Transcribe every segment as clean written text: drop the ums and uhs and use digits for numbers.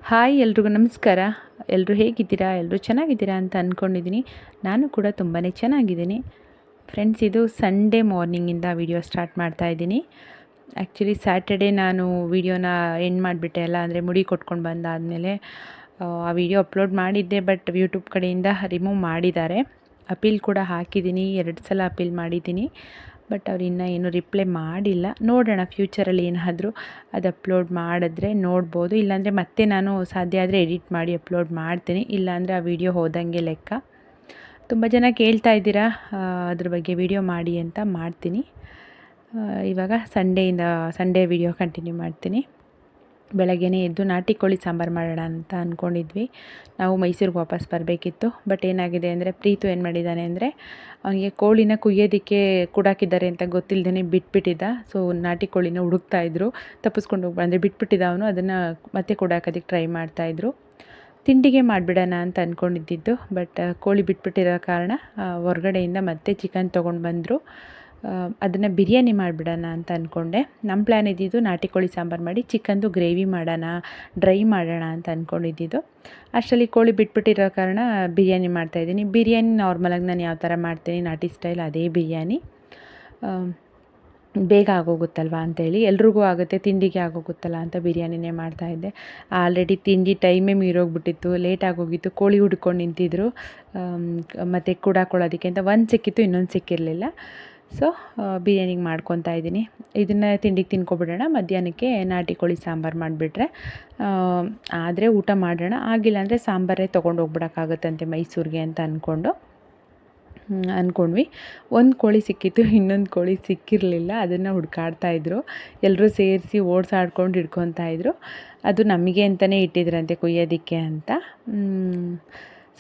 Hi ಎಲ್ರಿಗೂ ನಮಸ್ಕಾರ. ಎಲ್ಲರೂ ಹೇಗಿದ್ದೀರಾ? ಎಲ್ಲರೂ ಚೆನ್ನಾಗಿದ್ದೀರಾ ಅಂತ ಅಂದ್ಕೊಂಡಿದ್ದೀನಿ. ನಾನು ಕೂಡ ತುಂಬಾ ಚೆನ್ನಾಗಿದ್ದೀನಿ. ಫ್ರೆಂಡ್ಸ್, ಇದು ಸಂಡೇ ಮಾರ್ನಿಂಗಿಂದ ವಿಡಿಯೋ ಸ್ಟಾರ್ಟ್ ಮಾಡ್ತಾ ಇದ್ದೀನಿ. ಆ್ಯಕ್ಚುಲಿ ಸ್ಯಾಟರ್ಡೇ ನಾನು ವಿಡಿಯೋನ ಎಂಡ್ ಮಾಡಿಬಿಟ್ಟೆ ಅಲ್ಲ, ಅಂದರೆ ಮುಡಿ ಕೊಟ್ಕೊಂಡು ಬಂದಾದಮೇಲೆ ಆ ವಿಡಿಯೋ ಅಪ್ಲೋಡ್ ಮಾಡಿದ್ದೆ. ಬಟ್ ಯೂಟ್ಯೂಬ್ ಕಡೆಯಿಂದ ರಿಮೂವ್ ಮಾಡಿದ್ದಾರೆ. ಅಪೀಲ್ ಕೂಡ ಹಾಕಿದ್ದೀನಿ, 2 ಸಲ ಅಪೀಲ್ ಮಾಡಿದ್ದೀನಿ. ಬಟ್ ಅವ್ರು ಇನ್ನೂ ಏನೂ ರಿಪ್ಲೈ ಮಾಡಿಲ್ಲ. ನೋಡೋಣ, ಫ್ಯೂಚರಲ್ಲಿ ಏನಾದರೂ ಅದು ಅಪ್ಲೋಡ್ ಮಾಡಿದ್ರೆ ನೋಡ್ಬೋದು. ಇಲ್ಲಾಂದರೆ ಮತ್ತೆ ನಾನು ಸಾಧ್ಯ ಆದರೆ ಎಡಿಟ್ ಮಾಡಿ ಅಪ್ಲೋಡ್ ಮಾಡ್ತೀನಿ. ಇಲ್ಲಾಂದರೆ ಆ ವಿಡಿಯೋ ಹೋದಂಗೆ ಲೆಕ್ಕ. ತುಂಬ ಜನ ಕೇಳ್ತಾ ಇದ್ದೀರಾ ಅದ್ರ ಬಗ್ಗೆ ವಿಡಿಯೋ ಮಾಡಿ ಅಂತ. ಮಾಡ್ತೀನಿ. ಇವಾಗ ಸಂಡೇ ವಿಡಿಯೋ ಕಂಟಿನ್ಯೂ ಮಾಡ್ತೀನಿ. ಬೆಳಗ್ಗೆನೇ ಎದ್ದು ನಾಟಿ ಕೋಳಿ ಸಾಂಬಾರು ಮಾಡೋಣ ಅಂತ ಅಂದ್ಕೊಂಡಿದ್ವಿ. ನಾವು ಮೈಸೂರಿಗೆ ವಾಪಸ್ ಬರಬೇಕಿತ್ತು. ಬಟ್ ಏನಾಗಿದೆ ಅಂದರೆ ಪ್ರೀತು ಏನು ಮಾಡಿದ್ದಾನೆ ಅಂದರೆ, ಅವನಿಗೆ ಕೋಳಿನ ಕುಯ್ಯೋದಕ್ಕೆ ಕೂಡಾಕಿದ್ದಾರೆ ಅಂತ ಗೊತ್ತಿಲ್ಲದೇ ಬಿಟ್ಬಿಟ್ಟಿದ್ದ. ಸೊ ನಾಟಿ ಕೋಳಿನ ಹುಡುಕ್ತಾಯಿದ್ರು, ತಪ್ಪಿಸ್ಕೊಂಡು ಅಂದರೆ ಬಿಟ್ಬಿಟ್ಟಿದ್ದ ಅವನು. ಅದನ್ನು ಮತ್ತೆ ಕೂಡಾಕೋದಕ್ಕೆ ಟ್ರೈ ಮಾಡ್ತಾಯಿದ್ರು. ತಿಂಡಿಗೆ ಮಾಡಿಬಿಡೋಣ ಅಂತ ಅಂದ್ಕೊಂಡಿದ್ದಿದ್ದು. ಬಟ್ ಕೋಳಿ ಬಿಟ್ಬಿಟ್ಟಿರೋ ಕಾರಣ ಹೊರಗಡೆಯಿಂದ ಮತ್ತೆ ಚಿಕನ್ ತೊಗೊಂಡು ಬಂದರು. ಅದನ್ನು ಬಿರಿಯಾನಿ ಮಾಡಿಬಿಡೋಣ ಅಂತ ಅಂದ್ಕೊಂಡೆ. ನಮ್ಮ ಪ್ಲ್ಯಾನ್ ಇದ್ದಿದ್ದು ನಾಟಿ ಕೋಳಿ ಸಾಂಬಾರು ಮಾಡಿ ಚಿಕನ್ದು ಗ್ರೇವಿ ಮಾಡೋಣ, ಡ್ರೈ ಮಾಡೋಣ ಅಂತ ಅಂದ್ಕೊಂಡಿದ್ದಿದ್ದು. ಅಷ್ಟರಲ್ಲಿ ಕೋಳಿ ಬಿಟ್ಬಿಟ್ಟಿರೋ ಕಾರಣ ಬಿರಿಯಾನಿ ಮಾಡ್ತಾಯಿದ್ದೀನಿ. ಬಿರಿಯಾನಿ ನಾರ್ಮಲಾಗಿ ನಾನು ಯಾವ ಥರ ಮಾಡ್ತೀನಿ, ನಾಟಿ ಸ್ಟೈಲ್, ಅದೇ ಬಿರಿಯಾನಿ. ಬೇಗ ಆಗೋಗುತ್ತಲ್ವ ಅಂಥೇಳಿ, ಎಲ್ರಿಗೂ ಆಗುತ್ತೆ, ತಿಂಡಿಗೆ ಆಗೋಗುತ್ತಲ್ಲ ಅಂತ ಬಿರಿಯಾನಿನೇ ಮಾಡ್ತಾಯಿದ್ದೆ. ಆಲ್ರೆಡಿ ತಿಂಡಿ ಟೈಮೇ ಮೀರೋಗ್ಬಿಟ್ಟಿತ್ತು, ಲೇಟ್ ಆಗೋಗಿತ್ತು. ಕೋಳಿ ಹುಡ್ಕೊಂಡು ನಿಂತಿದ್ರು, ಮತ್ತು ಕೂಡಾಕೊಳ್ಳೋದಕ್ಕೆ ಅಂತ. ಒಂದು ಸಿಕ್ಕಿತ್ತು, ಇನ್ನೊಂದು ಸಿಕ್ಕಿರಲಿಲ್ಲ. ಸೊ ಬಿರಿಯಾನಿಗೆ ಮಾಡ್ಕೊತಾ ಇದ್ದೀನಿ. ಇದನ್ನು ತಿಂಡಿಗೆ ತಿನ್ಕೊಬಿಡೋಣ, ಮಧ್ಯಾಹ್ನಕ್ಕೆ ನಾಟಿ ಕೋಳಿ ಸಾಂಬಾರು ಮಾಡಿಬಿಟ್ರೆ ಆದರೆ ಊಟ ಮಾಡೋಣ. ಆಗಿಲ್ಲ ಅಂದರೆ ಸಾಂಬಾರೇ ತೊಗೊಂಡು ಹೋಗ್ಬಿಡೋಕ್ಕಾಗುತ್ತಂತೆ ಮೈಸೂರಿಗೆ ಅಂತ ಅಂದ್ಕೊಂಡ್ವಿ. ಒಂದು ಕೋಳಿ ಸಿಕ್ಕಿತ್ತು, ಇನ್ನೊಂದು ಕೋಳಿ ಸಿಕ್ಕಿರಲಿಲ್ಲ. ಅದನ್ನು ಹುಡುಕಾಡ್ತಾಯಿದ್ರು. ಎಲ್ಲರೂ ಸೇರಿಸಿ ಓಡಿಸಾಡ್ಕೊಂಡು ಹಿಡ್ಕೊತಾಯಿದ್ರು. ಅದು ನಮಗೆ ಅಂತಲೇ ಇಟ್ಟಿದ್ರಂತೆ ಕುಯ್ಯೋದಕ್ಕೆ ಅಂತ.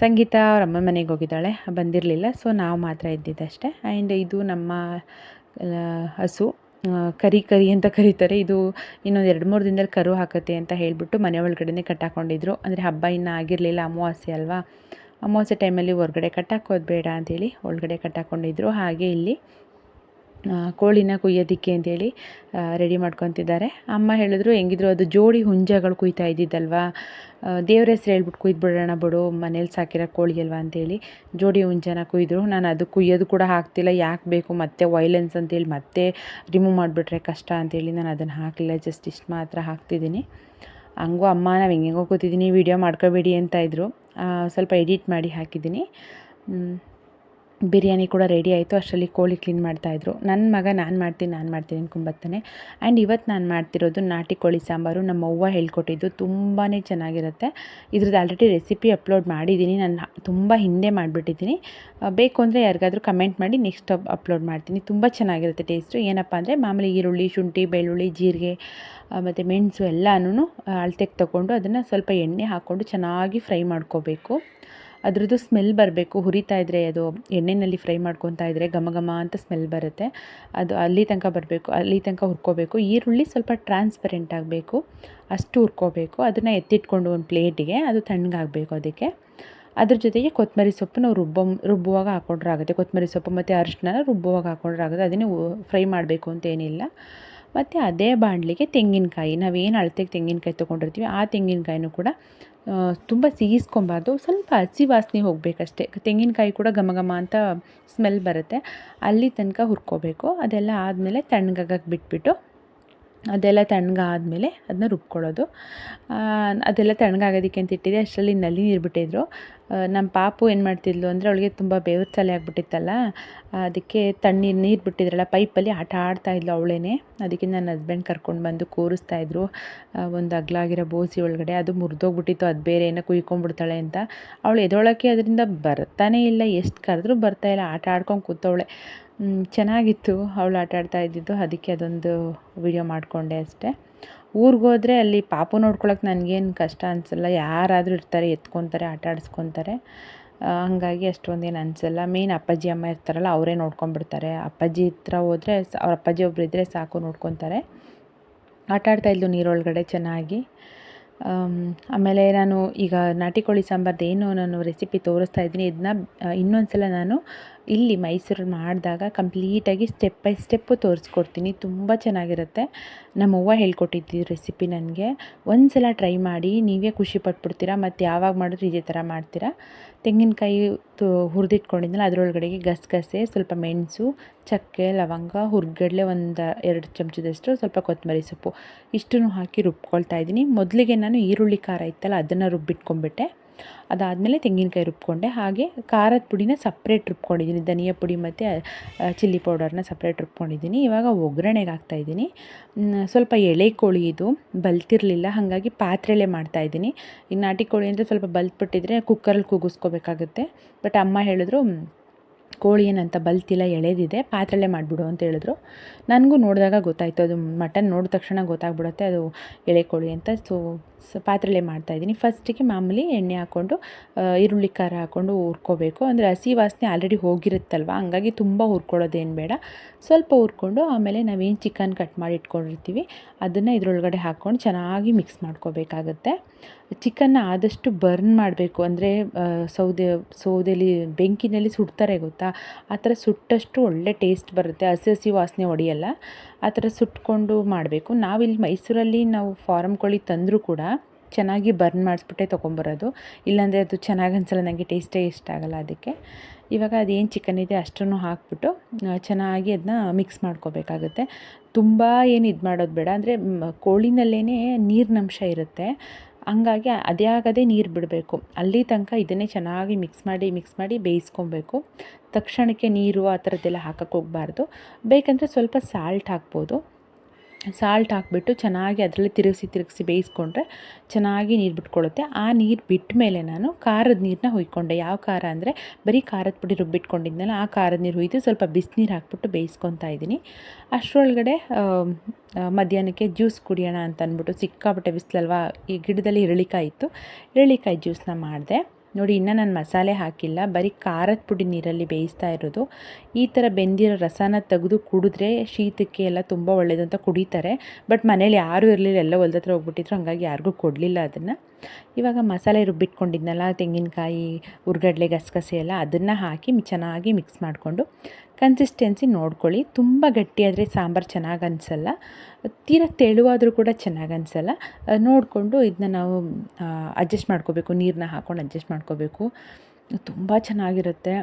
ಸಂಗೀತ ಅವ್ರ ಅಮ್ಮನ ಮನೆಗೆ ಹೋಗಿದ್ದಾಳೆ, ಬಂದಿರಲಿಲ್ಲ. ಸೊ ನಾವು ಮಾತ್ರ ಇದ್ದಿದ್ದಷ್ಟೇ. ಆ್ಯಂಡ್ ಇದು ನಮ್ಮ ಹಸು, ಕರಿ ಅಂತ ಕರೀತಾರೆ. ಇದು ಇನ್ನೊಂದು 2-3 ದಿನದಲ್ಲಿ ಕರು ಹಾಕುತ್ತೆ ಅಂತ ಹೇಳಿಬಿಟ್ಟು ಮನೆ ಒಳಗಡೆ ಕಟ್ಟಾಕೊಂಡಿದ್ರು. ಅಂದರೆ ಹಬ್ಬ ಇನ್ನೂ ಆಗಿರಲಿಲ್ಲ, ಅಮಾವಾಸ್ಯೆ ಅಲ್ವಾ. ಅಮಾವಾಸ್ಯೆ ಟೈಮಲ್ಲಿ ಹೊರಗಡೆ ಕಟ್ಟಾಕೋದು ಬೇಡ ಅಂಥೇಳಿ ಒಳಗಡೆ ಕಟ್ಟಾಕೊಂಡಿದ್ರು. ಹಾಗೆ ಇಲ್ಲಿ ಕೋಳಿನ ಕುಯ್ಯೋದಕ್ಕೆ ಅಂತೇಳಿ ರೆಡಿ ಮಾಡ್ಕೊತಿದ್ದಾರೆ. ಅಮ್ಮ ಹೇಳಿದ್ರು, ಹೆಂಗಿದ್ರು ಅದು ಜೋಡಿ ಹುಂಜಗಳು ಕುಯ್ತಾ ಇದ್ದಿದ್ದಲ್ವ, ದೇವ್ರ ಹೆಸ್ರು ಹೇಳ್ಬಿಟ್ಟು ಕುಯ್ದುಬಿಡೋಣ ಬಿಡು, ಮನೇಲಿ ಸಾಕಿರೋ ಕೋಳಿ ಅಲ್ವಾ ಅಂತೇಳಿ ಜೋಡಿ ಹುಂಜನ ಕುಯ್ದರು. ನಾನು ಅದು ಕುಯ್ಯೋದು ಕೂಡ ಹಾಕ್ತಿಲ್ಲ, ಯಾಕೆ ಬೇಕು ಮತ್ತೆ ವೈಲೆನ್ಸ್ ಅಂತೇಳಿ ಮತ್ತೆ ರಿಮೂವ್ ಮಾಡಿಬಿಟ್ರೆ ಕಷ್ಟ ಅಂತೇಳಿ ನಾನು ಅದನ್ನು ಹಾಕಲಿಲ್ಲ. ಜಸ್ಟ್ ಇಷ್ಟು ಮಾತ್ರ ಹಾಕ್ತಿದ್ದೀನಿ. ಹಂಗೂ ಅಮ್ಮ ನಾವು ಹೆಂಗೆಂಗೋ ಕೂತಿದ್ದೀನಿ, ವೀಡಿಯೋ ಮಾಡ್ಕೋಬೇಡಿ ಅಂತ ಇದ್ದರು. ಸ್ವಲ್ಪ ಎಡಿಟ್ ಮಾಡಿ ಹಾಕಿದ್ದೀನಿ. ಬಿರಿಯಾನಿ ಕೂಡ ರೆಡಿ ಆಯಿತು. ಅಷ್ಟರಲ್ಲಿ ಕೋಳಿ ಕ್ಲೀನ್ ಮಾಡ್ತಾಯಿದ್ರು. ನನ್ನ ಮಗ ನಾನು ಮಾಡ್ತೀನಿ ಅಂದ್ಕೊಂಬರ್ತಾನೆ. ಆ್ಯಂಡ್ ಇವತ್ತು ನಾನು ಮಾಡ್ತಿರೋದು ನಾಟಿ ಕೋಳಿ ಸಾಂಬಾರು. ನಮ್ಮ ಅವ್ವ ಹೇಳ್ಕೊಟ್ಟಿದ್ದು, ತುಂಬಾ ಚೆನ್ನಾಗಿರುತ್ತೆ. ಇದ್ರದ್ದು ಆಲ್ರೆಡಿ ರೆಸಿಪಿ ಅಪ್ಲೋಡ್ ಮಾಡಿದ್ದೀನಿ, ನಾನು ತುಂಬ ಹಿಂದೆ ಮಾಡಿಬಿಟ್ಟಿದ್ದೀನಿ. ಬೇಕು ಅಂದರೆ ಯಾರಿಗಾದರೂ ಕಮೆಂಟ್ ಮಾಡಿ, ನೆಕ್ಸ್ಟ್ ಅಪ್ಲೋಡ್ ಮಾಡ್ತೀನಿ. ತುಂಬ ಚೆನ್ನಾಗಿರುತ್ತೆ ಟೇಸ್ಟು. ಏನಪ್ಪ ಅಂದರೆ ಮಾಮೂಲಿ ಈರುಳ್ಳಿ, ಶುಂಠಿ, ಬೆಳ್ಳುಳ್ಳಿ, ಜೀರಿಗೆ ಮತ್ತು ಮೆಣಸು ಎಲ್ಲನೂ ಅಳತೆಗೆ ತೊಗೊಂಡು ಅದನ್ನು ಸ್ವಲ್ಪ ಎಣ್ಣೆ ಹಾಕ್ಕೊಂಡು ಚೆನ್ನಾಗಿ ಫ್ರೈ ಮಾಡ್ಕೋಬೇಕು. ಅದ್ರದ್ದು ಸ್ಮೆಲ್ ಬರಬೇಕು. ಹುರಿತಾ ಇದ್ದರೆ, ಅದು ಎಣ್ಣೆಯಲ್ಲಿ ಫ್ರೈ ಮಾಡ್ಕೊತಾ ಇದ್ದರೆ ಘಮ ಘಮ ಅಂತ ಸ್ಮೆಲ್ ಬರುತ್ತೆ. ಅದು ಅಲ್ಲಿ ತನಕ ಬರಬೇಕು, ಅಲ್ಲಿ ತನಕ ಹುರ್ಕೋಬೇಕು. ಈರುಳ್ಳಿ ಸ್ವಲ್ಪ ಟ್ರಾನ್ಸ್ಪರೆಂಟ್ ಆಗಬೇಕು, ಅಷ್ಟು ಹುರ್ಕೋಬೇಕು. ಅದನ್ನು ಎತ್ತಿಟ್ಕೊಂಡು ಒಂದು ಪ್ಲೇಟಿಗೆ, ಅದು ತಣ್ಣಗಾಗಬೇಕು. ಅದಕ್ಕೆ ಅದ್ರ ಜೊತೆಗೆ ಕೊತ್ತಂಬರಿ ಸೊಪ್ಪು ನಾವು ರುಬ್ಬುವಾಗ ಹಾಕ್ಕೊಂಡ್ರೆ ಆಗುತ್ತೆ. ಕೊತ್ತಂಬರಿ ಸೊಪ್ಪು ಮತ್ತು ಅರಿಶಿನ ರುಬ್ಬುವಾಗ ಹಾಕ್ಕೊಂಡ್ರೆ ಆಗುತ್ತೆ. ಅದನ್ನೇ ಫ್ರೈ ಮಾಡಬೇಕು ಅಂತ ಏನಿಲ್ಲ. ಮತ್ತು ಅದೇ ಬಾಣಲಿಗೆ ತೆಂಗಿನಕಾಯಿ, ನಾವೇನು ಅಳತೆಗೆ ತೆಂಗಿನಕಾಯಿ ತೊಗೊಂಡಿರ್ತೀವಿ ಆ ತೆಂಗಿನಕಾಯಿನೂ ಕೂಡ ತುಂಬ ಸಿಗಿಸ್ಕೊಬಾರ್ದು, ಸ್ವಲ್ಪ ಹಸಿ ವಾಸನೆ ಹೋಗಬೇಕಷ್ಟೇ. ತೆಂಗಿನಕಾಯಿ ಕೂಡ ಘಮ ಘಮ ಅಂತ ಸ್ಮೆಲ್ ಬರುತ್ತೆ, ಅಲ್ಲಿ ತನಕ ಹುರ್ಕೋಬೇಕು. ಅದೆಲ್ಲ ಆದಮೇಲೆ ತಣ್ಣಗಾಗಕ್ಕೆ ಬಿಟ್ಬಿಟ್ಟು, ಅದೆಲ್ಲ ತಣ್ಣಗಾದ್ಮೇಲೆ ಅದನ್ನ ರುಬ್ಕೊಳ್ಳೋದು. ಅದೆಲ್ಲ ತಣ್ಣಗಾಗೋದಕ್ಕೆ ಅಂತ ಇಟ್ಟಿದ್ದೆ. ಅಷ್ಟರಲ್ಲಿ ನಲ್ಲಿ ನೀರು ಬಿಟ್ಟಿದ್ರು. ನಮ್ಮ ಪಾಪು ಏನು ಮಾಡ್ತಿದ್ಲು ಅಂದರೆ, ಅವಳಿಗೆ ತುಂಬ ಬೆವರು ತಲೆ ಆಗಿಬಿಟ್ಟಿತ್ತಲ್ಲ, ಅದಕ್ಕೆ ತಣ್ಣೀರು ನೀರು ಬಿಟ್ಟಿದ್ರಲ್ಲ ಪೈಪಲ್ಲಿ ಆಟ ಆಡ್ತಾಯಿದ್ಲು ಅವಳೇ. ಅದಕ್ಕೆ ನನ್ನ ಹಸ್ಬೆಂಡ್ ಕರ್ಕೊಂಡು ಬಂದು ಕೂರಿಸ್ತಾಯಿದ್ರು ಒಂದು ಅಗಲಾಗಿರೋ ಬೋಸಿ ಒಳಗಡೆ. ಅದು ಮುರಿದೋಗ್ಬಿಟ್ಟಿತ್ತು, ಅದು ಬೇರೆ ಏನೋ ಕುಯ್ಕೊಂಡ್ಬಿಡ್ತಾಳೆ ಅಂತ. ಅವಳು ಎದೊಳಕ್ಕೆ ಅದರಿಂದ ಬರ್ತಾನೇ ಇಲ್ಲ, ಎಷ್ಟು ಕರೆದ್ರೂ ಬರ್ತಾಯಿಲ್ಲ, ಆಟ ಆಡ್ಕೊಂಡು ಕೂತವಳೆ. ಚೆನ್ನಾಗಿತ್ತು ಅವಳು ಆಟ ಆಡ್ತಾ ಇದ್ದಿದ್ದು. ಅದಕ್ಕೆ ಅದೊಂದು ವಿಡಿಯೋ ಮಾಡಿಕೊಂಡೆ ಅಷ್ಟೇ. ಊರಿಗೋದ್ರೆ ಅಲ್ಲಿ ಪಾಪು ನೋಡ್ಕೊಳಕ್ಕೆ ನನಗೇನು ಕಷ್ಟ ಅನಿಸಲ್ಲ, ಯಾರಾದರೂ ಇರ್ತಾರೆ, ಎತ್ಕೊತಾರೆ, ಆಟ ಆಡಿಸ್ಕೊತಾರೆ. ಹಾಗಾಗಿ ಅಷ್ಟೊಂದೇನು ಅನಿಸಲ್ಲ. ಮೇನ್ ಅಪ್ಪಾಜಿ ಅಮ್ಮ ಇರ್ತಾರಲ್ಲ, ಅವರೇ ನೋಡ್ಕೊಂಬಿಡ್ತಾರೆ. ಅಪ್ಪಾಜಿ ಹತ್ರ ಹೋದರೆ ಅವ್ರ ಅಪ್ಪಾಜಿ ಒಬ್ರು ಇದ್ದರೆ ಸಾಕು, ನೋಡ್ಕೊತಾರೆ. ಆಟ ಆಡ್ತಾಯಿದ್ಲು ನೀರೊಳಗಡೆ ಚೆನ್ನಾಗಿ. ಆಮೇಲೆ ನಾನು ಈಗ ನಾಟಿ ಕೋಳಿ ಸಾಂಬಾರ್ದು ಏನು ನಾನು ರೆಸಿಪಿ ತೋರಿಸ್ತಾ ಇದ್ದೀನಿ, ಇದನ್ನ ಇನ್ನೊಂದು ಸಲ ನಾನು ಇಲ್ಲಿ ಮೈಸೂರಲ್ಲಿ ಮಾಡಿದಾಗ ಕಂಪ್ಲೀಟಾಗಿ ಸ್ಟೆಪ್ ಬೈ ಸ್ಟೆಪ್ಪು ತೋರಿಸ್ಕೊಡ್ತೀನಿ. ತುಂಬ ಚೆನ್ನಾಗಿರುತ್ತೆ. ನಮ್ಮವ್ವ ಹೇಳ್ಕೊಟ್ಟಿದ್ದು ರೆಸಿಪಿ ನನಗೆ. ಒಂದು ಸಲ ಟ್ರೈ ಮಾಡಿ ನೀವೇ ಖುಷಿ ಪಟ್ಬಿಡ್ತೀರಾ. ಮತ್ತು ಯಾವಾಗ ಮಾಡಿದ್ರು ಇದೇ ಥರ ಮಾಡ್ತೀರಾ. ತೆಂಗಿನಕಾಯಿ ಹುರಿದಿಟ್ಕೊಂಡಿದ್ನಲ್ಲ ಅದರೊಳಗಡೆಗೆ ಗಸಗಸೆ, ಸ್ವಲ್ಪ ಮೆಣಸು, ಚಕ್ಕೆ, ಲವಂಗ, ಹುರ್ಗಡ್ಲೆ ಒಂದು 2 ಚಮಚದಷ್ಟು, ಸ್ವಲ್ಪ ಕೊತ್ತಂಬರಿ ಸೊಪ್ಪು ಇಷ್ಟನ್ನು ಹಾಕಿ ರುಬ್ಕೊಳ್ತಾ ಇದ್ದೀನಿ. ಮೊದಲಿಗೆ ನಾನು ಈರುಳ್ಳಿ ಖಾರ ಇತ್ತಲ್ಲ ಅದನ್ನು ರುಬ್ಬಿಟ್ಕೊಂಡ್ಬಿಟ್ಟೆ. ಅದಾದಮೇಲೆ ತೆಂಗಿನಕಾಯಿ ರುಬ್ಕೊಂಡೆ. ಹಾಗೆ ಖಾರದ ಪುಡಿನ ಸಪ್ರೇಟ್ ರುಬ್ಕೊಂಡಿದ್ದೀನಿ. ಧನಿಯಾ ಪುಡಿ ಮತ್ತು ಚಿಲ್ಲಿ ಪೌಡರ್ನ ಸಪ್ರೇಟ್ ರುಬ್ಕೊಂಡಿದ್ದೀನಿ. ಇವಾಗ ಒಗ್ಗರಣೆಗೆ ಹಾಕ್ತಾಯಿದ್ದೀನಿ. ಸ್ವಲ್ಪ ಎಳೆ ಕೋಳಿ ಇದು ಬಲ್ತಿರಲಿಲ್ಲ, ಹಾಗಾಗಿ ಪಾತ್ರೆಯಲ್ಲೇ ಮಾಡ್ತಾಯಿದ್ದೀನಿ. ಈ ನಾಟಿ ಕೋಳಿ ಅಂದರೆ ಸ್ವಲ್ಪ ಬಲ್ತ್ಬಿಟ್ಟಿದ್ರೆ ಕುಕ್ಕರಲ್ಲಿ ಕೂಗಿಸ್ಕೋಬೇಕಾಗುತ್ತೆ. ಬಟ್ ಅಮ್ಮ ಹೇಳಿದ್ರು ಕೋಳಿ ಏನಂತ ಬಲ್ತಿಲ್ಲ, ಎಳೆದಿದೆ, ಪಾತ್ರೆಯಲ್ಲೇ ಮಾಡಿಬಿಡು ಅಂತ ಹೇಳಿದ್ರು. ನನಗೂ ನೋಡಿದಾಗ ಗೊತ್ತಾಯಿತು, ಅದು ಮಟನ್ ನೋಡಿದ ತಕ್ಷಣ ಗೊತ್ತಾಗ್ಬಿಡುತ್ತೆ ಅದು ಎಳೆ ಕೋಳಿ ಅಂತ. ಪಾತ್ರೆಯಲ್ಲೇ ಮಾಡ್ತಾಯಿದ್ದೀನಿ. ಫಸ್ಟಿಗೆ ಮಾಮೂಲಿ ಎಣ್ಣೆ ಹಾಕ್ಕೊಂಡು ಈರುಳ್ಳಿ ಖಾರ ಹಾಕ್ಕೊಂಡು ಹುರ್ಕೋಬೇಕು. ಅಂದರೆ ಹಸಿ ವಾಸನೆ ಆಲ್ರೆಡಿ ಹೋಗಿರುತ್ತಲ್ವ, ಹಂಗಾಗಿ ತುಂಬ ಹುರ್ಕೊಳ್ಳೋದೇನು ಬೇಡ. ಸ್ವಲ್ಪ ಹುರ್ಕೊಂಡು ಆಮೇಲೆ ನಾವೇನು ಚಿಕನ್ ಕಟ್ ಮಾಡಿ ಇಟ್ಕೊಂಡಿರ್ತೀವಿ ಅದನ್ನು ಇದರೊಳಗಡೆ ಹಾಕ್ಕೊಂಡು ಚೆನ್ನಾಗಿ ಮಿಕ್ಸ್ ಮಾಡ್ಕೋಬೇಕಾಗತ್ತೆ. ಚಿಕನ್ನ ಆದಷ್ಟು ಬರ್ನ್ ಮಾಡಬೇಕು. ಅಂದರೆ ಸೌದೆಲಿ ಬೆಂಕಿನಲ್ಲಿ ಸುಡ್ತಾರೆ ಗೊತ್ತಾ, ಆ ಥರ ಸುಟ್ಟಷ್ಟು ಒಳ್ಳೆ ಟೇಸ್ಟ್ ಬರುತ್ತೆ, ಹಸಿ ಹಸಿ ವಾಸನೆ ಹೊಡೆಯಲ್ಲ. ಆ ಥರ ಸುಟ್ಕೊಂಡು ಮಾಡಬೇಕು. ನಾವಿಲ್ಲಿ ಮೈಸೂರಲ್ಲಿ ನಾವು ಫಾರಮ್ ಕೋಳಿ ತಂದರೂ ಕೂಡ ಚೆನ್ನಾಗಿ ಬರ್ನ್ ಮಾಡಿಸ್ಬಿಟ್ಟೆ ತೊಗೊಂಬರೋದು. ಇಲ್ಲಾಂದರೆ ಅದು ಚೆನ್ನಾಗಿ ಅನಿಸಲ್ಲ, ನನಗೆ ಟೇಸ್ಟೇ ಇಷ್ಟ ಆಗಲ್ಲ. ಅದಕ್ಕೆ ಇವಾಗ ಅದೇನು ಚಿಕನ್ ಇದೆ ಅಷ್ಟನ್ನು ಹಾಕ್ಬಿಟ್ಟು ಚೆನ್ನಾಗಿ ಅದನ್ನ ಮಿಕ್ಸ್ ಮಾಡ್ಕೋಬೇಕಾಗುತ್ತೆ. ತುಂಬ ಏನು ಇದು ಮಾಡೋದು ಬೇಡ. ಅಂದರೆ ಕೋಳಿನಲ್ಲೇ ನೀರಿನಂಶ ಇರುತ್ತೆ, ಹಂಗಾಗಿ ಅದೇ ನೀರು ಬಿಡಬೇಕು. ಅಲ್ಲಿ ತನಕ ಇದನ್ನೇ ಚೆನ್ನಾಗಿ ಮಿಕ್ಸ್ ಮಾಡಿ ಬೇಯಿಸ್ಕೊಬೇಕು. ತಕ್ಷಣಕ್ಕೆ ನೀರು ಆ ಥರದ್ದೆಲ್ಲ ಹಾಕಕ್ಕೆ ಹೋಗಬಾರ್ದು. ಬೇಕಂದರೆ ಸ್ವಲ್ಪ ಸಾಲ್ಟ್ ಹಾಕ್ಬೋದು. ಸಾಲ್ಟ್ ಹಾಕ್ಬಿಟ್ಟು ಚೆನ್ನಾಗಿ ಅದರಲ್ಲಿ ತಿರುಗಿಸಿ ಬೇಯಿಸ್ಕೊಂಡ್ರೆ ಚೆನ್ನಾಗಿ ನೀರು ಬಿಟ್ಕೊಳ್ಳುತ್ತೆ. ಆ ನೀರು ಬಿಟ್ಟ ಮೇಲೆ ನಾನು ಖಾರದ ನೀರನ್ನ ಹುಯ್ಕೊಂಡೆ. ಯಾವ ಖಾರ ಅಂದರೆ ಬರೀ ಖಾರದ ಪುಡಿ ರುಬ್ಬಿಟ್ಕೊಂಡಿದ್ನಲ್ಲ ಆ ಖಾರದ ನೀರು ಹುಯ್ದು ಸ್ವಲ್ಪ ಬಿಸಿನೀರು ಹಾಕ್ಬಿಟ್ಟು ಬೇಯಿಸ್ಕೊತಾ ಇದ್ದೀನಿ. ಅಷ್ಟರೊಳಗಡೆ ಮಧ್ಯಾಹ್ನಕ್ಕೆ ಜ್ಯೂಸ್ ಕುಡಿಯೋಣ ಅಂತ ಅಂದ್ಬಿಟ್ಟು, ಸಿಕ್ಕಾಪಟ್ಟೆ ಬಿಸಿಲಲ್ವಾ, ಈ ಗಿಡದಲ್ಲಿ ಇರಳಿಕಾಯಿ ಜ್ಯೂಸನ್ನ ಮಾಡಿದೆ. ನೋಡಿ, ಇನ್ನೂ ನಾನು ಮಸಾಲೆ ಹಾಕಿಲ್ಲ, ಬರೀ ಖಾರದ ಪುಡಿ ನೀರಲ್ಲಿ ಬೇಯಿಸ್ತಾ ಇರೋದು. ಈ ಥರ ಬೆಂದಿರೋ ರಸನ ತೆಗೆದು ಕುಡಿದ್ರೆ ಶೀತಕ್ಕೆ ಎಲ್ಲ ತುಂಬ ಒಳ್ಳೆಯದು ಅಂತ ಕುಡಿತಾರೆ. ಬಟ್ ಮನೇಲಿ ಯಾರೂ ಇರಲಿಲ್ಲ, ಎಲ್ಲ ಹೊಲ್ದ ಹತ್ರ ಹೋಗ್ಬಿಟ್ಟಿದ್ರು, ಹಂಗಾಗಿ ಯಾರಿಗೂ ಕೊಡಲಿಲ್ಲ ಅದನ್ನು. ಇವಾಗ ಮಸಾಲೆ ರುಬ್ಬಿಟ್ಕೊಂಡಿದ್ನಲ್ಲ, ತೆಂಗಿನಕಾಯಿ, ಹುರ್ಗಡ್ಲೆ, ಗಸಗಸೆ ಎಲ್ಲ ಅದನ್ನು ಹಾಕಿ ಚೆನ್ನಾಗಿ ಮಿಕ್ಸ್ ಮಾಡಿಕೊಂಡು ಕನ್ಸಿಸ್ಟೆನ್ಸಿ ನೋಡ್ಕೊಳ್ಳಿ. ತುಂಬ ಗಟ್ಟಿಯಾದರೆ ಸಾಂಬಾರು ಚೆನ್ನಾಗಿ ಅನಿಸಲ್ಲ, ತೀರಾ ತೆಳುವಾದರೂ ಕೂಡ ಚೆನ್ನಾಗಿ ಅನಿಸಲ್ಲ. ನೋಡಿಕೊಂಡು ಇದನ್ನ ನಾವು ಅಡ್ಜಸ್ಟ್ ಮಾಡ್ಕೋಬೇಕು, ನೀರನ್ನ ಹಾಕ್ಕೊಂಡು ಅಡ್ಜಸ್ಟ್ ಮಾಡ್ಕೋಬೇಕು. ತುಂಬ ಚೆನ್ನಾಗಿರುತ್ತೆ.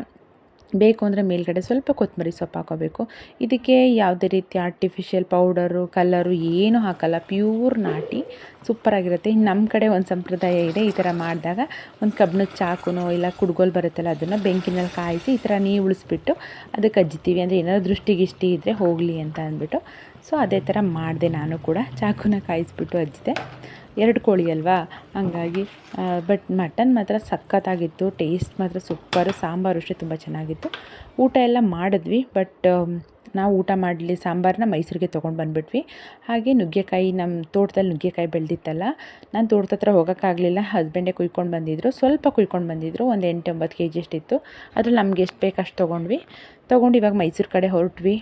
ಬೇಕು ಅಂದರೆ ಮೇಲ್ಗಡೆ ಸ್ವಲ್ಪ ಕೊತ್ತಂಬರಿ ಸೊಪ್ಪು ಹಾಕೋಬೇಕು. ಇದಕ್ಕೆ ಯಾವುದೇ ರೀತಿ ಆರ್ಟಿಫಿಷಿಯಲ್ ಪೌಡರು, ಕಲರು ಏನೂ ಹಾಕಲ್ಲ, ಪ್ಯೂರ್ ನಾಟಿ, ಸೂಪರಾಗಿರುತ್ತೆ. ಇನ್ನು ನಮ್ಮ ಕಡೆ ಒಂದು ಸಂಪ್ರದಾಯ ಇದೆ, ಈ ಥರ ಮಾಡಿದಾಗ ಒಂದು ಕಬ್ಬಿಣದ ಚಾಕುನೋ ಇಲ್ಲ ಕುಡ್ಗೋಲು ಬರುತ್ತಲ್ಲ ಅದನ್ನು ಬೆಂಕಿನಲ್ಲಿ ಕಾಯಿಸಿ ಈ ಥರ ನೀರು ಉಳಿಸ್ಬಿಟ್ಟು ಅದಕ್ಕೆ ಅಜ್ಜಿತೀವಿ. ಅಂದರೆ ಏನಾದರೂ ದೃಷ್ಟಿಗಿಷ್ಟಿ ಇದ್ದರೆ ಹೋಗಲಿ ಅಂತ ಅಂದ್ಬಿಟ್ಟು. ಸೊ ಅದೇ ಥರ ಮಾಡಿದೆ ನಾನು ಕೂಡ, ಚಾಕುನ ಕಾಯಿಸ್ಬಿಟ್ಟು ಅಜ್ಜಿದೆ. 2 ಕೋಳಿ ಅಲ್ವಾ, ಹಂಗಾಗಿ. ಬಟ್ ಮಟನ್ ಮಾತ್ರ ಸಖತ್ತಾಗಿತ್ತು, ಟೇಸ್ಟ್ ಮಾತ್ರ ಸೂಪರು. ಸಾಂಬಾರು ಅಷ್ಟೇ ತುಂಬ ಚೆನ್ನಾಗಿತ್ತು. ಊಟ ಎಲ್ಲ ಮಾಡಿದ್ವಿ, ಬಟ್ ನಾವು ಊಟ ಮಾಡಲಿ ಸಾಂಬಾರನ್ನ ಮೈಸೂರಿಗೆ ತೊಗೊಂಡು ಬಂದುಬಿಟ್ವಿ. ಹಾಗೆ ನುಗ್ಗೆಕಾಯಿ, ನಮ್ಮ ತೋಟದಲ್ಲಿ ನುಗ್ಗೆಕಾಯಿ ಬೆಳೆದಿತ್ತಲ್ಲ, ನಾನು ತೋಟದ ಹತ್ರ ಹೋಗೋಕ್ಕಾಗಲಿಲ್ಲ, ಹಸ್ಬೆಂಡೇ ಕುಯ್ಕೊಂಡು ಬಂದಿದ್ದರು. ಸ್ವಲ್ಪ ಕುಯ್ಕೊಂಡು ಬಂದಿದ್ದರು, ಒಂದು 8-9 kg ಅಷ್ಟಿತ್ತು. ಅದ್ರಲ್ಲಿ ನಮ್ಗೆ ಎಷ್ಟು ಬೇಕು ಅಷ್ಟು ತೊಗೊಂಡು ಇವಾಗ ಮೈಸೂರು ಕಡೆ ಹೊರಟ್ವಿ.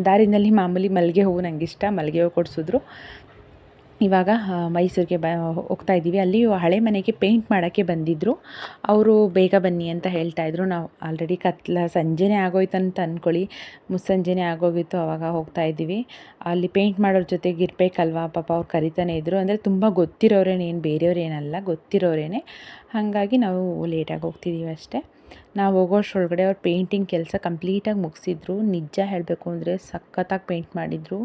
ದಾರಿನಲ್ಲಿ ಮಾಮೂಲಿ ಮಲ್ಲಿಗೆ ಹೂವು, ನನಗಿಷ್ಟ, ಮಲ್ಲಿಗೆ ಹೂವು ಕೊಡಿಸಿದ್ರು. ಇವಾಗ ಮೈಸೂರಿಗೆ ಹೋಗ್ತಾ ಇದ್ದೀವಿ. ಅಲ್ಲಿ ಹಳೆ ಮನೆಗೆ ಪೇಂಟ್ ಮಾಡೋಕ್ಕೆ ಬಂದಿದ್ದರು. ಅವರು ಬೇಗ ಬನ್ನಿ ಅಂತ ಹೇಳ್ತಾಯಿದ್ರು. ನಾವು ಆಲ್ರೆಡಿ ಸಂಜೆನೇ ಆಗೋಯ್ತು ಅಂತ ಅಂದ್ಕೊಳ್ಳಿ, ಮುಸ್ಸಂಜೆನೇ ಆಗೋಗಿತ್ತು. ಆವಾಗ ಹೋಗ್ತಾ ಇದ್ದೀವಿ. ಅಲ್ಲಿ ಪೇಂಟ್ ಮಾಡೋರ ಜೊತೆಗೆ ಇರಬೇಕಲ್ವಾ, ಪಾಪ ಅವ್ರು ಕರಿತಾನೆ ಇದ್ದರು. ಅಂದರೆ ತುಂಬ ಗೊತ್ತಿರೋರೇನೆ, ಏನು ಬೇರೆಯವ್ರೇನಲ್ಲ, ಗೊತ್ತಿರೋರೇನೆ. ಹಾಗಾಗಿ ನಾವು ಲೇಟಾಗಿ ಹೋಗ್ತಿದ್ದೀವಿ ಅಷ್ಟೇ. ನಾವು ಹೋಗೋಷ್ಟ್ರೊಳಗಡೆ ಅವ್ರು ಪೇಂಟಿಂಗ್ ಕೆಲಸ ಕಂಪ್ಲೀಟಾಗಿ ಮುಗಿಸಿದ್ರು. ನಿಜ ಹೇಳಬೇಕು ಅಂದರೆ ಸಖತ್ತಾಗಿ ಪೇಂಟ್ ಮಾಡಿದರು.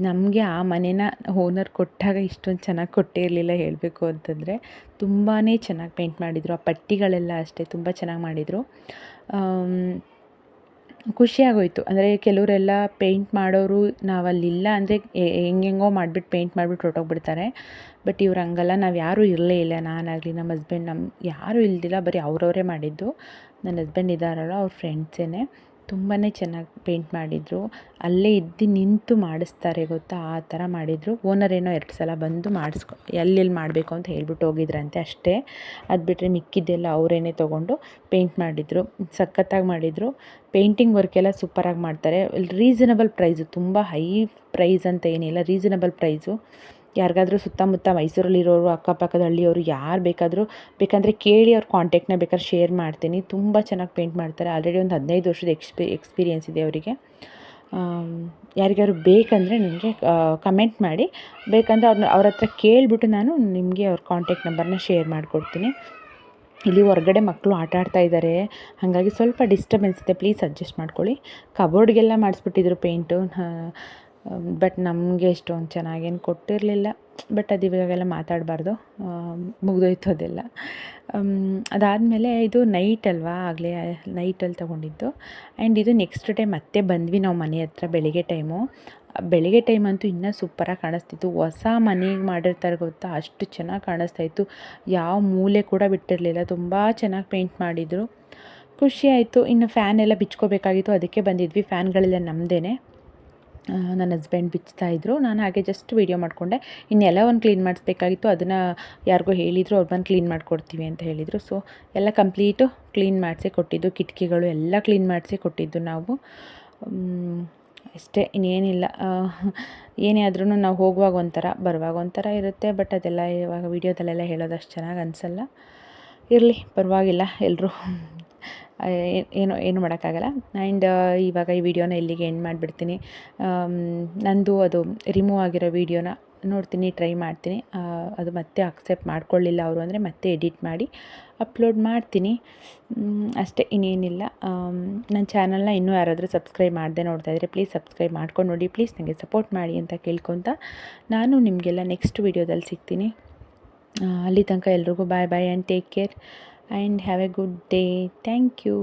ನಮಗೆ ಆ ಮನೇನ ಓನರ್ ಕೊಟ್ಟಾಗ ಇಷ್ಟೊಂದು ಚೆನ್ನಾಗಿ ಕೊಟ್ಟೇ ಇರಲಿಲ್ಲ, ಹೇಳಬೇಕು ಅಂತಂದರೆ. ತುಂಬಾ ಚೆನ್ನಾಗಿ ಪೇಂಟ್ ಮಾಡಿದರು. ಆ ಪಟ್ಟಿಗಳೆಲ್ಲ ಅಷ್ಟೇ ತುಂಬ ಚೆನ್ನಾಗಿ ಮಾಡಿದರು. ಖುಷಿಯಾಗೋಯಿತು. ಅಂದರೆ ಕೆಲವರೆಲ್ಲ ಪೇಂಟ್ ಮಾಡೋರು ನಾವಲ್ಲಿಲ್ಲ ಅಂದರೆ ಹೆಂಗೆಂಗೋ ಮಾಡಿಬಿಟ್ಟು ಪೇಂಟ್ ಮಾಡಿಬಿಟ್ಟು ಹೊರಟೋಗ್ಬಿಡ್ತಾರೆ. ಬಟ್ ಇವ್ರು ಹಂಗಲ್ಲ, ನಾವು ಯಾರೂ ಇರಲೇ ಇಲ್ಲ, ನಾನಾಗಲಿ ನಮ್ಮ ಹಸ್ಬೆಂಡ್, ಯಾರೂ ಇಲ್ದಿಲ್ಲ, ಬರೀ ಅವರವರೇ ಮಾಡಿದ್ದು. ನನ್ನ ಹಸ್ಬೆಂಡ್ ಇದ್ದಾರಲ್ಲ, ಅವ್ರ ಫ್ರೆಂಡ್ಸೇ. ತುಂಬಾ ಚೆನ್ನಾಗಿ ಪೇಂಟ್ ಮಾಡಿದರು. ಅಲ್ಲೇ ಇದ್ದು ನಿಂತು ಮಾಡಿಸ್ತಾರೆ ಗೊತ್ತಾ, ಆ ಥರ ಮಾಡಿದರು. ಓನರ್ ಏನೋ 2 ಸಲ ಬಂದು ಎಲ್ಲೆಲ್ಲಿ ಮಾಡಬೇಕು ಅಂತ ಹೇಳ್ಬಿಟ್ಟು ಹೋಗಿದ್ರಂತೆ ಅಷ್ಟೇ. ಅದು ಬಿಟ್ಟರೆ ಮಿಕ್ಕಿದ್ದೆಲ್ಲ ಅವರೇನೆ ತೊಗೊಂಡು ಪೇಂಟ್ ಮಾಡಿದರು. ಸಖತ್ತಾಗಿ ಮಾಡಿದರು. ಪೇಂಟಿಂಗ್ ವರ್ಕ್ ಎಲ್ಲ ಸೂಪರಾಗಿ ಮಾಡ್ತಾರೆ. ರೀಸನಬಲ್ ಪ್ರೈಸು, ತುಂಬ ಹೈ ಪ್ರೈಸ್ ಅಂತ ಏನಿಲ್ಲ, ರೀಸನಬಲ್ ಪ್ರೈಸು. ಯಾರಿಗಾದ್ರೂ ಸುತ್ತಮುತ್ತ ಮೈಸೂರಲ್ಲಿರೋರು, ಅಕ್ಕಪಕ್ಕದ ಹಳ್ಳಿಯವರು ಯಾರು ಬೇಕಂದರೆ ಕೇಳಿ ಅವ್ರ ಕಾಂಟ್ಯಾಕ್ಟ್ನ ಬೇಕಾದ್ರೆ ಶೇರ್ ಮಾಡ್ತೀನಿ. ತುಂಬ ಚೆನ್ನಾಗಿ ಪೇಂಟ್ ಮಾಡ್ತಾರೆ. ಆಲ್ರೆಡಿ ಒಂದು 15 ವರ್ಷದ ಎಕ್ಸ್ಪೀರಿಯೆನ್ಸ್ ಇದೆ ಅವರಿಗೆ. ಯಾರಿಗಾದ್ರು ಬೇಕಂದರೆ ನನಗೆ ಕಮೆಂಟ್ ಮಾಡಿ, ಬೇಕಂದರೆ ಅವ್ರ ಹತ್ರ ಕೇಳಿಬಿಟ್ಟು ನಾನು ನಿಮಗೆ ಅವ್ರ ಕಾಂಟ್ಯಾಕ್ಟ್ ನಂಬರ್ನ ಶೇರ್ ಮಾಡಿಕೊಡ್ತೀನಿ. ಇಲ್ಲಿ ಹೊರಗಡೆ ಮಕ್ಕಳು ಆಟ ಆಡ್ತಾ ಇದ್ದಾರೆ, ಹಾಗಾಗಿ ಸ್ವಲ್ಪ ಡಿಸ್ಟರ್ಬೆನ್ಸ್ ಇದೆ, ಪ್ಲೀಸ್ ಅಡ್ಜಸ್ಟ್ ಮಾಡ್ಕೊಳ್ಳಿ. ಕಬೋರ್ಡ್ಗೆಲ್ಲ ಮಾಡಿಸ್ಬಿಟ್ಟಿದ್ರು ಪೇಂಟು, ಬಟ್ ನಮಗೆ ಎಷ್ಟೊಂದು ಚೆನ್ನಾಗೇನು ಕೊಟ್ಟಿರಲಿಲ್ಲ. ಬಟ್ ಅದು ಇವಾಗೆಲ್ಲ ಮಾತಾಡಬಾರ್ದು, ಮುಗಿದೋಯ್ತು ಅದೆಲ್ಲ. ಅದಾದಮೇಲೆ ಇದು ನೈಟ್ ಅಲ್ವಾ, ಆಗಲೇ ನೈಟಲ್ಲಿ ತೊಗೊಂಡಿದ್ದು. ಆ್ಯಂಡ್ ಇದು ನೆಕ್ಸ್ಟ್ ಡೇ ಮತ್ತೆ ಬಂದ್ವಿ ನಾವು ಮನೆ ಹತ್ರ ಬೆಳಿಗ್ಗೆ ಟೈಮ್ ಅಂತೂ ಇನ್ನೂ ಸೂಪರಾಗಿ ಕಾಣಿಸ್ತಿತ್ತು. ಹೊಸ ಮನೆಗೆ ಮಾಡಿರ್ತಾರೆ ಗೊತ್ತಾ, ಅಷ್ಟು ಚೆನ್ನಾಗಿ ಕಾಣಿಸ್ತಾಯಿತ್ತು. ಯಾವ ಮೂಲೆ ಕೂಡ ಬಿಟ್ಟಿರಲಿಲ್ಲ, ತುಂಬ ಚೆನ್ನಾಗಿ ಪೇಂಟ್ ಮಾಡಿದರು. ಖುಷಿ ಆಯಿತು. ಇನ್ನು ಫ್ಯಾನ್ ಎಲ್ಲ ಬಿಚ್ಕೋಬೇಕಾಗಿತ್ತು, ಅದಕ್ಕೆ ಬಂದಿದ್ವಿ. ಫ್ಯಾನ್ಗಳೆಲ್ಲ ನಮ್ಮದೇ, ನನ್ನ ಹಸ್ಬೆಂಡ್ ಬಿಚ್ತಾಯಿದ್ರು, ನಾನು ಹಾಗೆ ಜಸ್ಟ್ ವೀಡಿಯೋ ಮಾಡಿಕೊಂಡೆ. ಇನ್ನೆಲ್ಲ ಒಂದು ಕ್ಲೀನ್ ಮಾಡಿಸ್ಬೇಕಾಗಿತ್ತು, ಅದನ್ನು ಯಾರಿಗೋ ಹೇಳಿದರು, ಅವ್ರು ಬಂದು ಕ್ಲೀನ್ ಮಾಡಿಕೊಡ್ತೀವಿ ಅಂತ ಹೇಳಿದರು. ಸೊ ಎಲ್ಲ ಕಂಪ್ಲೀಟು ಕ್ಲೀನ್ ಮಾಡಿಸಿ ಕೊಟ್ಟಿದ್ದು, ಕಿಟಕಿಗಳು ಎಲ್ಲ ಕ್ಲೀನ್ ಮಾಡಿಸಿ ಕೊಟ್ಟಿದ್ದು ನಾವು. ಅಷ್ಟೇ, ಇನ್ನೇನಿಲ್ಲ. ಏನೇ ಆದ್ರೂ ನಾವು ಹೋಗುವಾಗ ಒಂಥರ, ಬರುವಾಗ ಒಂಥರ ಇರುತ್ತೆ. ಬಟ್ ಅದೆಲ್ಲ ಇವಾಗ ವೀಡಿಯೋದಲ್ಲೆಲ್ಲ ಹೇಳೋದಷ್ಟು ಚೆನ್ನಾಗಿ ಅನಿಸಲ್ಲ. ಇರಲಿ, ಪರವಾಗಿಲ್ಲ. ಎಲ್ಲರೂ ಏನು ಮಾಡೋಕ್ಕಾಗಲ್ಲ. ಆ್ಯಂಡ್ ಇವಾಗ ಈ ವಿಡಿಯೋನ ಇಲ್ಲಿಗೆ ಎಂಡ್ ಮಾಡಿಬಿಡ್ತೀನಿ. ನಂದು ಅದು ರಿಮೂವ್ ಆಗಿರೋ ವೀಡಿಯೋನ ನೋಡ್ತೀನಿ, ಟ್ರೈ ಮಾಡ್ತೀನಿ. ಅದು ಮತ್ತೆ ಅಕ್ಸೆಪ್ಟ್ ಮಾಡ್ಕೊಳ್ಳಿಲ್ಲ ಅವರು ಅಂದರೆ ಮತ್ತೆ ಎಡಿಟ್ ಮಾಡಿ ಅಪ್ಲೋಡ್ ಮಾಡ್ತೀನಿ. ಅಷ್ಟೇ, ಇನ್ನೇನಿಲ್ಲ. ನನ್ನ ಚಾನಲ್ನ ಇನ್ನೂ ಯಾರಾದರೂ ಸಬ್ಸ್ಕ್ರೈಬ್ ಮಾಡದೆ ನೋಡ್ತಾಯಿದ್ರೆ ಪ್ಲೀಸ್ ಸಬ್ಸ್ಕ್ರೈಬ್ ಮಾಡ್ಕೊಂಡು ನೋಡಿ. ಪ್ಲೀಸ್ ನನಗೆ ಸಪೋರ್ಟ್ ಮಾಡಿ ಅಂತ ಕೇಳ್ಕೊತ ನಾನು ನಿಮಗೆಲ್ಲ ನೆಕ್ಸ್ಟ್ ವೀಡಿಯೋದಲ್ಲಿ ಸಿಗ್ತೀನಿ. ಅಲ್ಲಿ ತನಕ ಎಲ್ರಿಗೂ bye and take care and have a good day. Thank you.